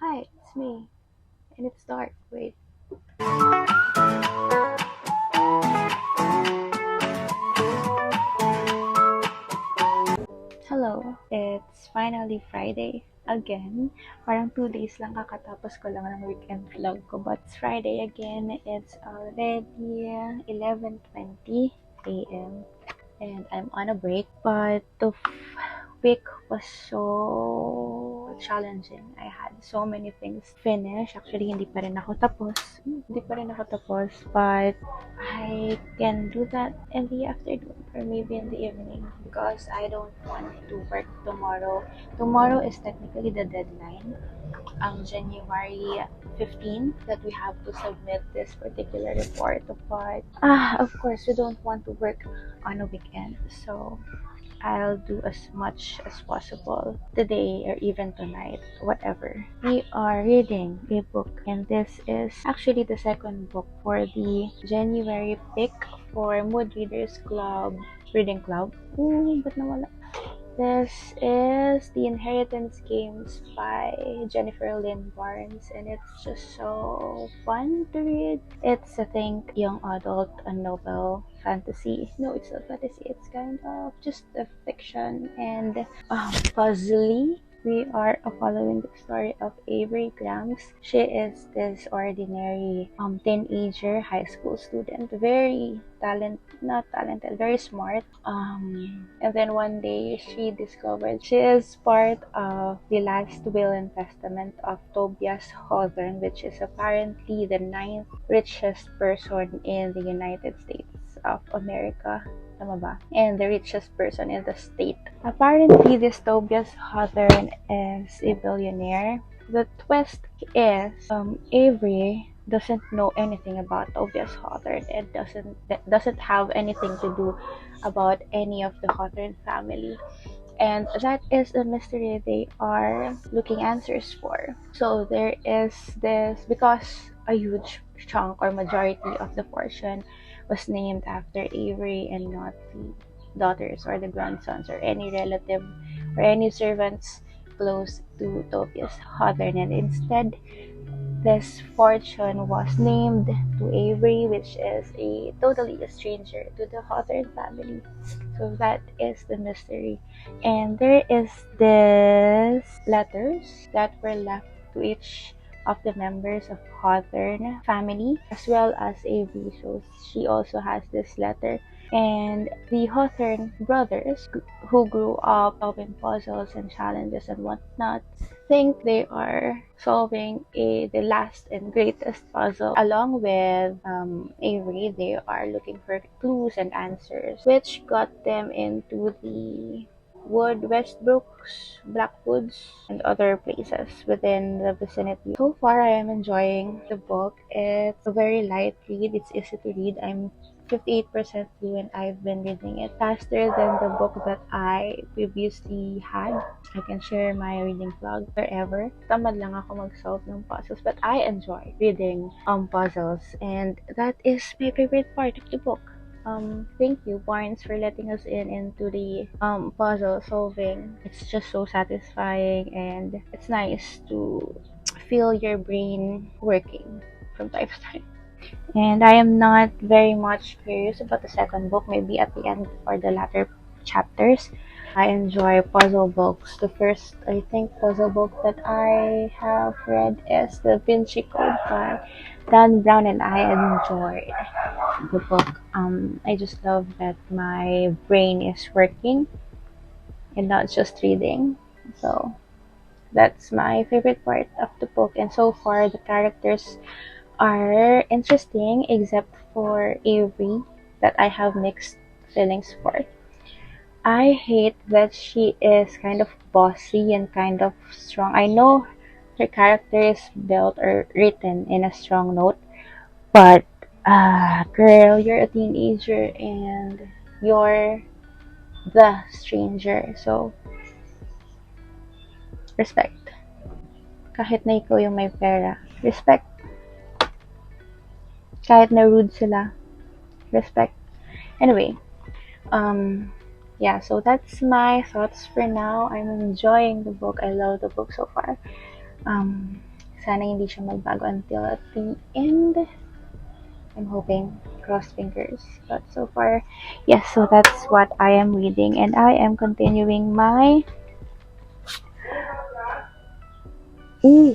Hi, it's me. And it's dark. Wait. Hello. It's finally Friday. Again. Parang 2 days lang kakatapos ko lang ng weekend vlog ko. But it's Friday again. It's already 11:20 a.m. And I'm on a break. But the week was so challenging. I had so many things finished. Actually, hindi pa rin ako tapos. Hindi pa rin ako tapos. But I can do that in the afternoon or maybe in the evening because I don't want to work tomorrow. Tomorrow is technically the deadline, January 15th, that we have to submit this particular report. But of course, we don't want to work on a weekend, so I'll do as much as possible today or even tonight, whatever. We are reading a book, and this is actually the second book for the January pick for Mood Readers Club Reading Club. Ooh, but nawala. This is The Inheritance Games by Jennifer Lynn Barnes, and it's just so fun to read. It's, I think, young adult, a novel, fantasy. No, it's not fantasy. It's kind of just a fiction and puzzly. We are following the story of Avery Grams. She is this ordinary teenager high school student, very not talented, very smart. And then one day she discovered she is part of the last will and testament of Tobias Hawthorne, which is apparently the ninth richest person in the United States of America. Tama ba? And the richest person in the state. Apparently, this Tobias Hawthorne is a billionaire. The twist is Avery doesn't know anything about Tobias Hawthorne and doesn't have anything to do about any of the Hawthorne family. And that is a mystery they are looking answers for. So there is this, because a huge chunk or majority of the fortune was named after Avery and not the daughters or the grandsons or any relative or any servants close to Tobias Hawthorne, and instead this fortune was named to Avery, which is a totally a stranger to the Hawthorne family. So that is the mystery. And there is this letters that were left to each of the members of Hawthorne family as well as Avery. So she also has this letter. And the Hawthorne brothers, who grew up solving puzzles and challenges and whatnot, think they are solving the last and greatest puzzle. Along with Avery, they are looking for clues and answers, which got them into the Westbrooks, Blackwoods, and other places within the vicinity. So far, I am enjoying the book. It's a very light read. It's easy to read. I'm 58% through and I've been reading it faster than the book that I previously had. I can share my reading vlog wherever. Tamad lang ako mag-solve ng puzzles, but I enjoy reading puzzles, and that is my favorite part of the book. Thank you, Barnes, for letting us in into the puzzle solving. It's just so satisfying, and it's nice to feel your brain working from time to time. And I am not very much curious about the second book, maybe at the end or the latter chapters. I enjoy puzzle books. The first, I think, puzzle book that I have read is Da Vinci Code by Dan Brown, and I enjoyed the book. I just love that my brain is working and not just reading. So that's my favorite part of the book. And so far, the characters are interesting, except for Avery, that I have mixed feelings for. I hate that she is kind of bossy and kind of strong. I know her character is built or written in a strong note, but girl, you're a teenager and you're the stranger. So, respect. Kahit na ikaw yung may pera, respect. Kahit na rude sila, respect. Anyway, yeah, so that's my thoughts for now. I'm enjoying the book. I love the book so far. Sana hindi siya magbago until at the end. I'm hoping, cross fingers. But so far, yes, so that's what I am reading. And I am continuing my... Ooh,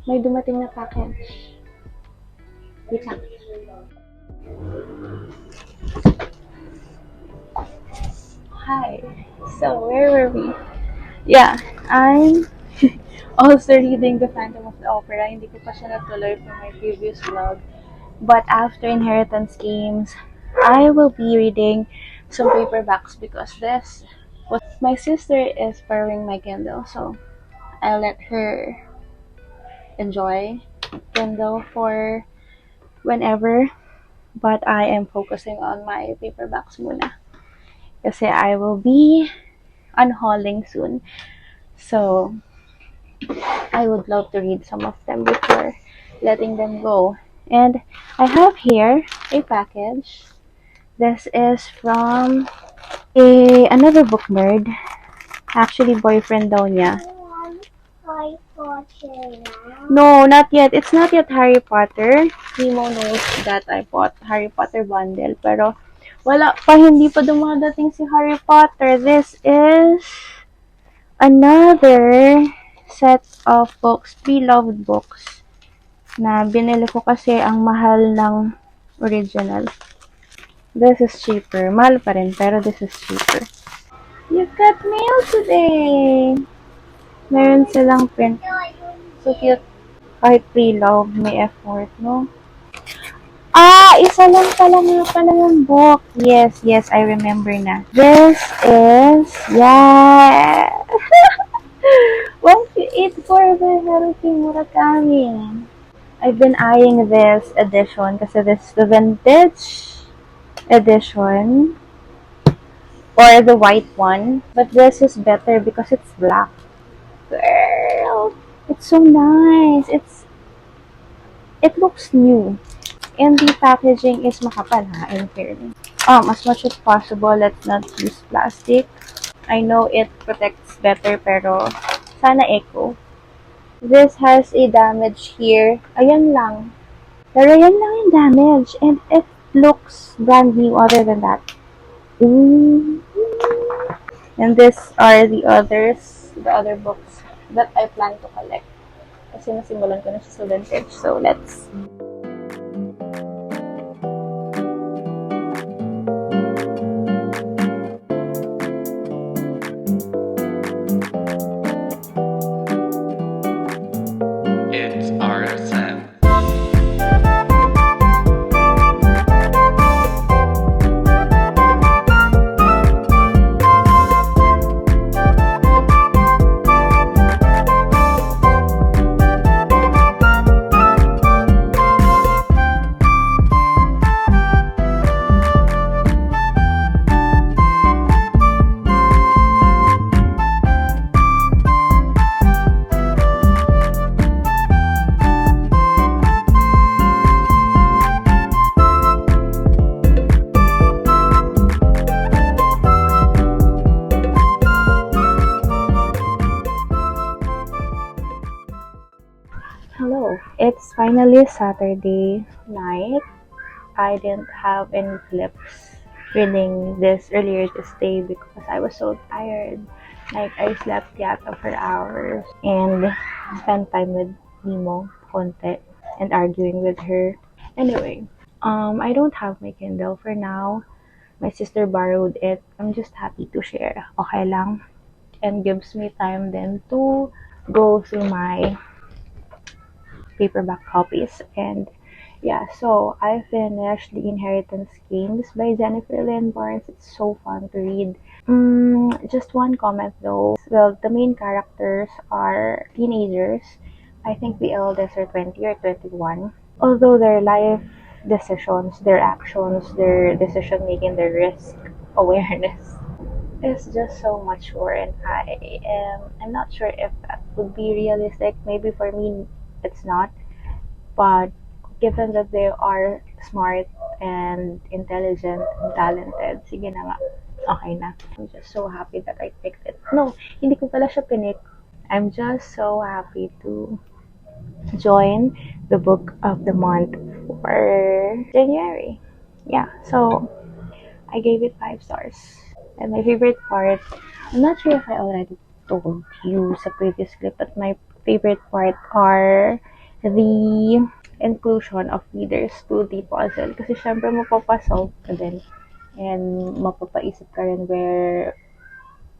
may dumating na package. Wait lang. Hi. So, where were we? Yeah, I'm also reading The Phantom of the Opera. Hindi ko pa siya natuloy from my previous vlog. But after Inheritance Games, I will be reading some paperbacks because this was... My sister is borrowing my Kindle, so I'll let her enjoy Kindle for whenever. But I am focusing on my paperbacks muna. Kasi I will be unhauling soon. So, I would love to read some of them before letting them go. And I have here a package. This is from another book nerd. Actually, boyfriend daw niya. Harry Potter now? No, not yet. It's not yet Harry Potter. Nemo knows that I bought Harry Potter bundle. Pero wala pa, hindi pa dumadating si Harry Potter. This is another set of books, pre-loved books, na binili ko kasi ang mahal ng original. This is cheaper. Mahal pa rin, pero this is cheaper. You got mail today! Meron silang print. So cute. Kahit pre-love, may effort, no? Ah! Isa lang pala nga pala yung book. Yes, yes, I remember na. This is... Yeah! 128 for the Haruki Murakami. I've been eyeing this edition kasi this is the vintage edition or the white one, but this is better because it's black. Girl, it's so nice. It looks new, and the packaging is makapal, ha, in fairness. As much as possible, let's not use plastic. I know it protects better, pero sana eco. This has a damage here. Ayan lang. Pero yan lang yung damage. And it looks brand new other than that. Ooh. And these are the other books that I plan to collect. Kasi nasimulan ko na siya sa vintage. So, let's... It's RSM. Hello. It's finally Saturday night. I didn't have any clips reading this earlier this day because I was so tired. Like, I slept yet for hours and spent time with Nemo konti and arguing with her. Anyway, I don't have my Kindle for now. My sister borrowed it. I'm just happy to share. Okay lang. And gives me time then to go through my paperback copies. And yeah, so I finished The Inheritance Games by Jennifer Lynn Barnes. It's so fun to read. Just one comment though. Well, the main characters are teenagers. I think the eldest are 20 or 21. Although their life decisions, their actions, their decision making, their risk awareness is just so mature, and I'm not sure if that would be realistic. Maybe for me it's not, but given that they are smart and intelligent and talented, sige na nga, okay na. I'm just so happy that I picked it. No, hindi ko pala siya pinik. I'm just so happy to join the book of the month for January. Yeah, so I gave it 5 stars. And my favorite part, I'm not sure if I already told you sa previous clip, but my favorite part are the inclusion of readers to the puzzle. Kasi syempre mapapasolve ka din. And mapapaisip ka rin where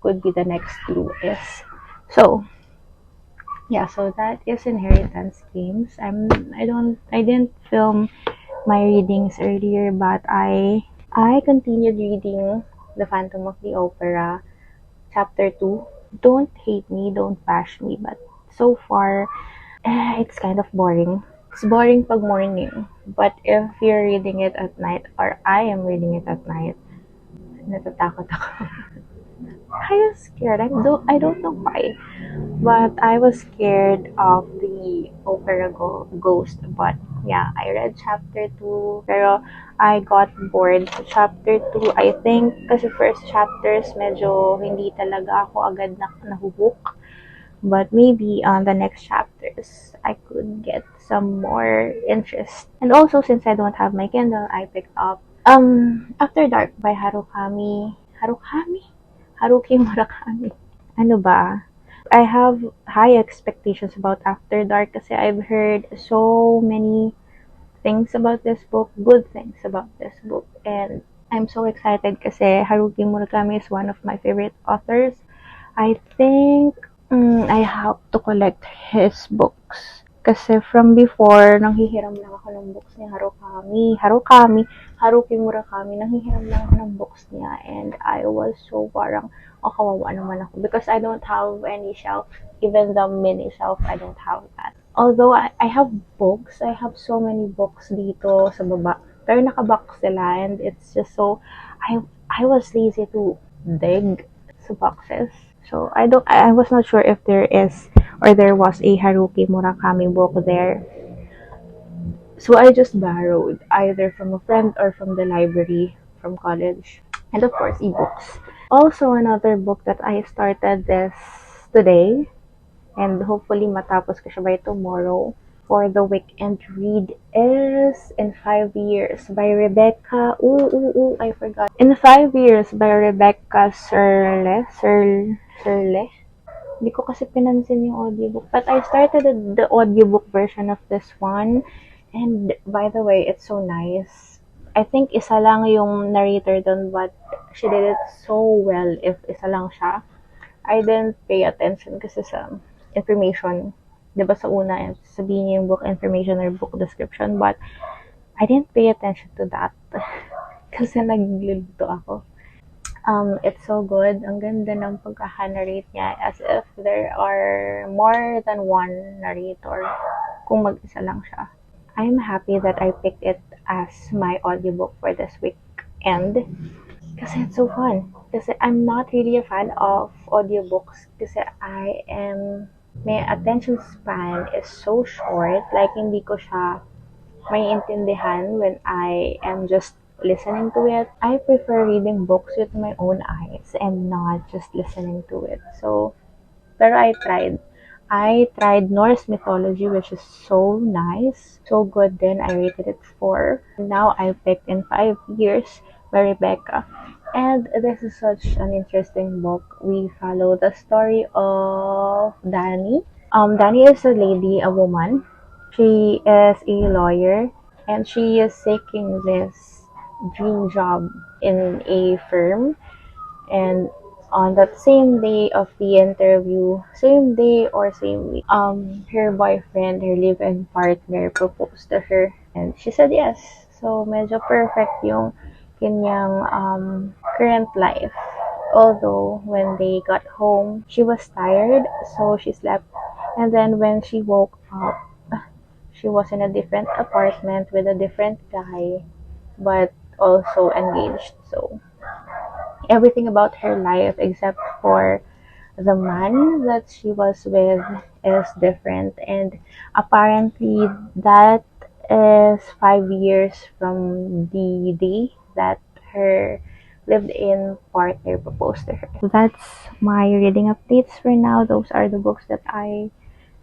could be the next clue is. So, yeah, so that is Inheritance Games. I didn't film my readings earlier, but I continued reading The Phantom of the Opera, chapter 2. Don't hate me, don't bash me, but so far, it's kind of boring. It's boring pag morning, but if you're reading it at night, or I am reading it at night, natatakot ako. I was scared. I don't know why. But I was scared of the opera ghost. But yeah, I read chapter 2. Pero I got bored sa chapter 2. I think kasi first chapters medyo hindi talaga ako agad nahuhook. But maybe on the next chapters, I could get some more interest. And also, since I don't have my Kindle, I picked up After Dark by Haruki Murakami. Ano ba? I have high expectations about After Dark kasi I've heard so many things about this book, good things about this book. And I'm so excited kasi Haruki Murakami is one of my favorite authors. I think I have to collect his books. Kasi from before, nanghihiram lang ako ng books ni Haruki Murakami, nanghihiram lang ako ng books niya. And I was so parang, kawawa naman ako. Because I don't have any shelf, even the mini shelf, I don't have that. Although I have books, I have so many books dito sa baba. Pero nakabox sila and it's just so, I was lazy to dig sa boxes. So I was not sure if there is or there was a Haruki Murakami book there. So I just borrowed either from a friend or from the library from college. And of course, ebooks. Also, another book that I started this today and hopefully matapos ko siya by tomorrow for the weekend read is In 5 Years by Rebecca. I forgot. In 5 Years by Rebecca Serle. Hindi ko kasi pinansin yung audiobook. But I started the audiobook version of this one. And by the way, it's so nice. I think isa lang yung narrator dun, but she did it so well if isa lang siya. I didn't pay attention kasi sa information. Diba sa una, sabihin niyo yung book information or book description, but I didn't pay attention to that. Kasi naglilito ako. It's so good. Ang ganda ng pagka-narrate niya as if there are more than one narrator kung mag-isa lang siya. I'm happy that I picked it as my audiobook for this weekend kasi it's so fun. Kasi I'm not really a fan of audiobooks kasi my attention span is so short. Like, hindi ko siya maiintindihan when I am just listening to it. I prefer reading books with my own eyes and not just listening to it. So, pero I tried. I tried Norse mythology, which is so nice. So good then. I rated it 4. Now I picked In 5 Years by Rebecca. And this is such an interesting book. We follow the story of Dani. Dani is a woman. She is a lawyer and she is seeking this dream job in a firm. And on that same day of the interview, same day or same week, her boyfriend, her live-in partner, proposed to her and she said yes. So medyo perfect yung kanyang current life. Although when they got home, she was tired, so she slept. And then when she woke up, she was in a different apartment with a different guy, but also engaged. So everything about her life except for the man that she was with is different, and apparently that is 5 years from the day that her lived-in partner proposed to her. So that's my reading updates for now. Those are the books that I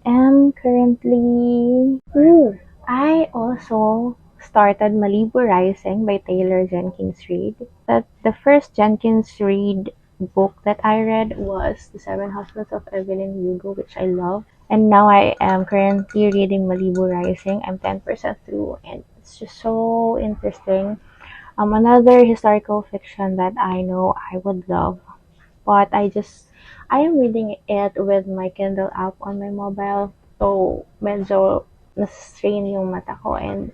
am currently... Ooh, I also started Malibu Rising by Taylor Jenkins Reid. That the first Jenkins Reid book that I read was The Seven Husbands of Evelyn Hugo, which I love. And now I am currently reading Malibu Rising. I'm 10% through, and it's just so interesting. Another historical fiction that I know I would love, but I am reading it with my Kindle app on my mobile. So, medyo na-strain yung mata ko, and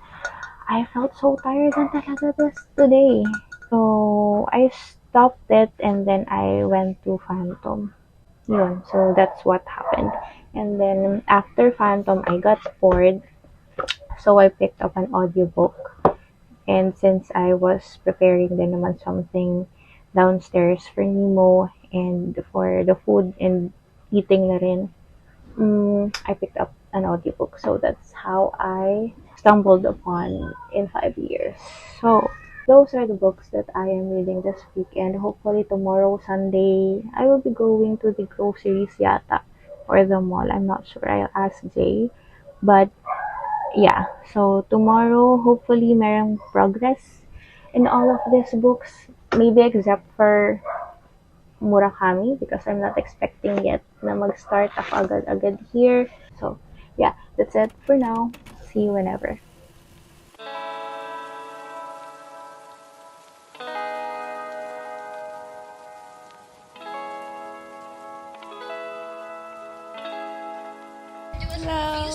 I felt so tired na talaga today. So, I stopped it and then I went to Phantom. Yun. So, that's what happened. And then, after Phantom, I got bored. So, I picked up an audiobook. And since I was preparing din naman something downstairs for Nemo and for the food and eating na rin, I picked up an audiobook. So that's how I stumbled upon in 5 years. So those are the books that I am reading this week, and hopefully tomorrow, Sunday, I will be going to the groceries yata or the mall. I'm not sure. I'll ask Jay. But yeah, so tomorrow, hopefully, merong progress in all of these books. Maybe except for Murakami, because I'm not expecting yet na mag-start ako agad-agad here. So, yeah, that's it for now. See you whenever. Hello.